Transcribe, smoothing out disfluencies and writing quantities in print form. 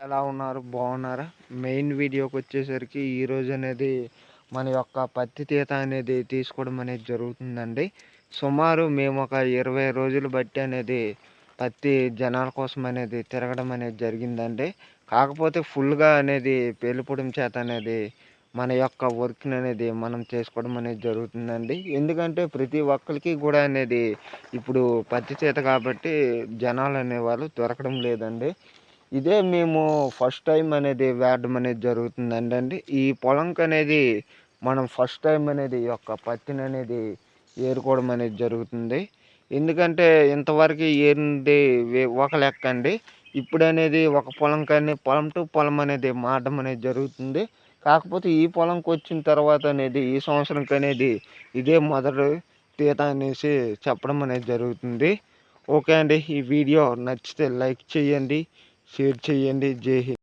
ఎలా ఉన్నారు? బాగున్నారా? మెయిన్ వీడియోకొచ్చేసరికి ఈరోజు అనేది మన యొక్క పత్తి తీత అనేది తీసుకోవడం అనేది జరుగుతుందండి. సుమారు మేము ఒక 20 రోజులు బట్టి అనేది పత్తి జనాల కోసం అనేది తిరగడం అనేది జరిగిందండి. కాకపోతే ఫుల్‌గా అనేది పేలిపోవడం చేత అనేది మన యొక్క వర్క్‌ని అనేది మనం చేసుకోవడం అనేది జరుగుతుందండి. ఎందుకంటే ప్రతి ఒక్కరికి కూడా అనేది ఇప్పుడు పత్తి తీత కాబట్టి జనాలు అనేవాళ్ళు దొరకడం లేదండి. ఇదే మేము ఫస్ట్ టైం అనేది వేయడం అనేది జరుగుతుందండి. ఈ పొలంకనేది మనం ఫస్ట్ టైం అనేది ఈ యొక్క పత్తిననేది ఏరుకోవడం అనేది జరుగుతుంది. ఎందుకంటే ఇంతవరకు ఏరింది ఒక లెక్కండి. ఇప్పుడనేది ఒక పొలం కానీ పొలం టు పొలం అనేది మారడం అనేది జరుగుతుంది. కాకపోతే ఈ పొలంకొచ్చిన తర్వాత అనేది ఈ సంవత్సరంకనేది ఇదే మొదటి తీత అనేసి చెప్పడం అనేది జరుగుతుంది. ఓకే అండి. ఈ వీడియో నచ్చితే లైక్ చేయండి. షేర్ చేయండి. జై హింద్.